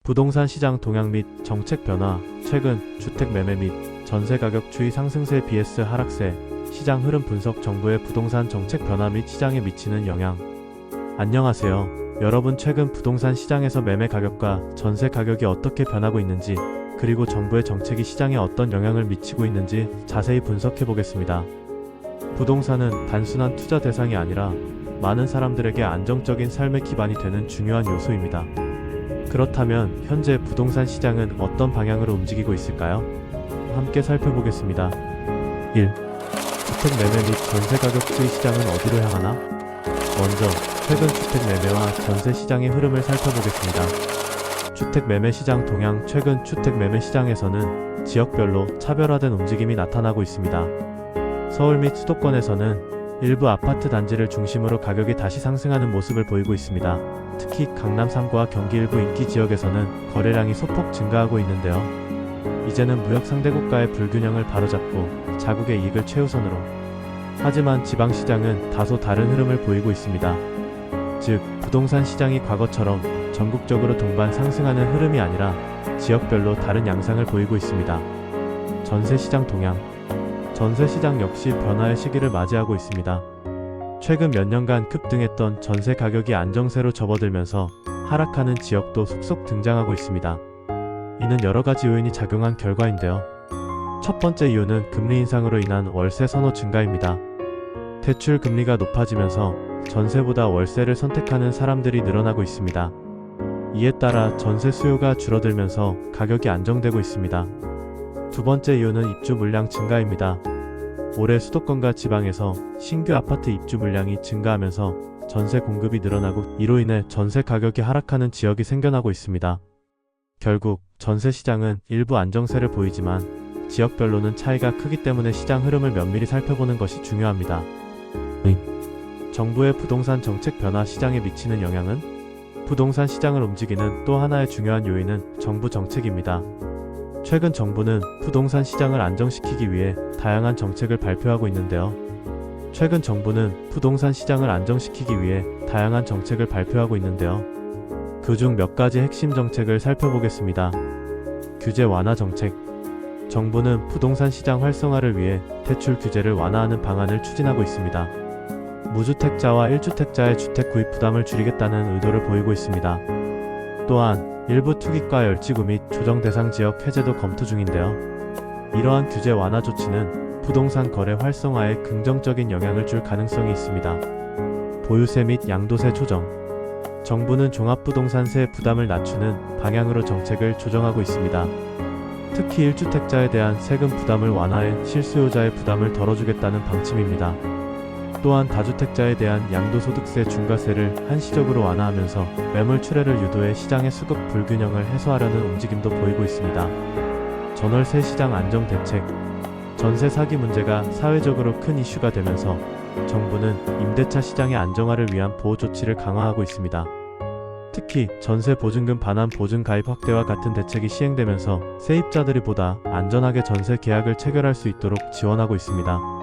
부동산 시장 동향 및 정책 변화, 최근 주택 매매 및 전세 가격 추이 상승세 vs 하락세, 시장 흐름 분석 정부의 부동산 정책 변화 및 시장에 미치는 영향. 안녕하세요. 여러분 최근 부동산 시장에서 매매 가격과 전세 가격이 어떻게 변하고 있는지, 그리고 정부의 정책이 시장에 어떤 영향을 미치고 있는지 자세히 분석해 보겠습니다. 부동산은 단순한 투자 대상이 아니라 많은 사람들에게 안정적인 삶의 기반이 되는 중요한 요소입니다. 그렇다면 현재 부동산 시장은 어떤 방향으로 움직이고 있을까요? 함께 살펴보겠습니다. 1. 주택 매매 및 전세 가격 추이 시장은 어디로 향하나? 먼저 최근 주택 매매와 전세 시장의 흐름을 살펴보겠습니다. 주택 매매 시장 동향. 최근 주택 매매 시장에서는 지역별로 차별화된 움직임이 나타나고 있습니다. 서울 및 수도권에서는 일부 아파트 단지를 중심으로 가격이 다시 상승하는 모습을 보이고 있습니다. 특히 강남 3구와 경기 일부 인기 지역에서는 거래량이 소폭 증가하고 있는데요. 이제는 무역 상대국가의 불균형을 바로잡고 자국의 이익을 최우선으로. 하지만 지방시장은 다소 다른 흐름을 보이고 있습니다. 즉, 부동산 시장이 과거처럼 전국적으로 동반 상승하는 흐름이 아니라 지역별로 다른 양상을 보이고 있습니다. 전세시장 동향. 전세시장 역시 변화의 시기를 맞이하고 있습니다. 최근 몇 년간 급등했던 전세 가격이 안정세로 접어들면서 하락하는 지역도 속속 등장하고 있습니다. 이는 여러가지 요인이 작용한 결과인데요. 첫 번째 이유는 금리 인상으로 인한 월세 선호 증가입니다. 대출 금리가 높아지면서 전세보다 월세를 선택하는 사람들이 늘어나고 있습니다. 이에 따라 전세 수요가 줄어들면서 가격이 안정되고 있습니다. 두 번째 이유는 입주 물량 증가입니다. 올해 수도권과 지방에서 신규 아파트 입주 물량이 증가하면서 전세 공급이 늘어나고, 이로 인해 전세 가격이 하락하는 지역이 생겨나고 있습니다. 결국 전세 시장은 일부 안정세를 보이지만 지역별로는 차이가 크기 때문에 시장 흐름을 면밀히 살펴보는 것이 중요합니다. 정부의 부동산 정책 변화 시장에 미치는 영향은? 부동산 시장을 움직이는 또 하나의 중요한 요인은 정부 정책입니다. 최근 정부는 부동산 시장을 안정시키기 위해 다양한 정책을 발표하고 있는데요. 그중 몇 가지 핵심 정책을 살펴보겠습니다. 규제 완화 정책. 정부는 부동산 시장 활성화를 위해 대출 규제를 완화하는 방안을 추진하고 있습니다. 무주택자와 1주택자의 주택 구입 부담을 줄이겠다는 의도를 보이고 있습니다. 또한 일부 투기과 열지구 및 조정 대상 지역 해제도 검토 중인데요. 이러한 규제 완화 조치는 부동산 거래 활성화에 긍정적인 영향을 줄 가능성이 있습니다. 보유세 및 양도세 조정. 정부는 종합부동산세 부담을 낮추는 방향으로 정책을 조정하고 있습니다. 특히 1주택자에 대한 세금 부담을 완화해 실수요자의 부담을 덜어주겠다는 방침입니다. 또한 다주택자에 대한 양도소득세 중과세를 한시적으로 완화하면서 매물 출회를 유도해 시장의 수급 불균형을 해소하려는 움직임도 보이고 있습니다. 전월세 시장 안정 대책. 전세 사기 문제가 사회적으로 큰 이슈가 되면서 정부는 임대차 시장의 안정화를 위한 보호 조치를 강화하고 있습니다. 특히 전세 보증금 반환 보증 가입 확대와 같은 대책이 시행되면서 세입자들이 보다 안전하게 전세 계약을 체결할 수 있도록 지원하고 있습니다.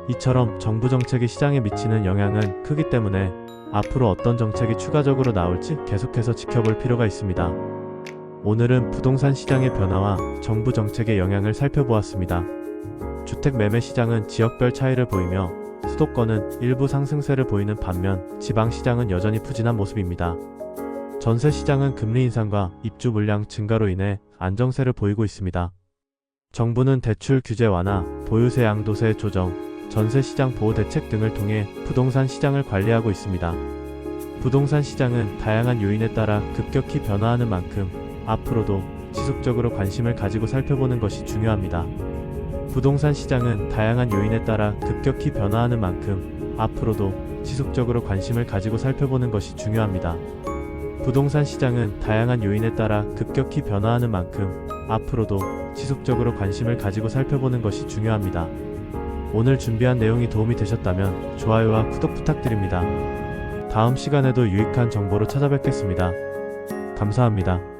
이처럼 정부 정책이 시장에 미치는 영향은 크기 때문에 앞으로 어떤 정책이 추가적으로 나올지 계속해서 지켜볼 필요가 있습니다. 오늘은 부동산 시장의 변화와 정부 정책의 영향을 살펴보았습니다. 주택 매매 시장은 지역별 차이를 보이며 수도권은 일부 상승세를 보이는 반면 지방 시장은 여전히 부진한 모습입니다. 전세 시장은 금리 인상과 입주 물량 증가로 인해 안정세를 보이고 있습니다. 정부는 대출 규제 완화, 보유세 양도세 조정, 전세시장 보호 대책 등을 통해 부동산 시장을 관리하고 있습니다. 부동산 시장은 다양한 요인에 따라 급격히 변화하는 만큼 앞으로도 지속적으로 관심을 가지고 살펴보는 것이 중요합니다. 부동산 시장은 다양한 요인에 따라 급격히 변화하는 만큼 앞으로도 지속적으로 관심을 가지고 살펴보는 것이 중요합니다. 부동산 시장은 다양한 요인에 따라 급격히 변화하는 만큼 앞으로도 지속적으로 관심을 가지고 살펴보는 것이 중요합니다. 오늘 준비한 내용이 도움이 되셨다면 좋아요와 구독 부탁드립니다. 다음 시간에도 유익한 정보로 찾아뵙겠습니다. 감사합니다.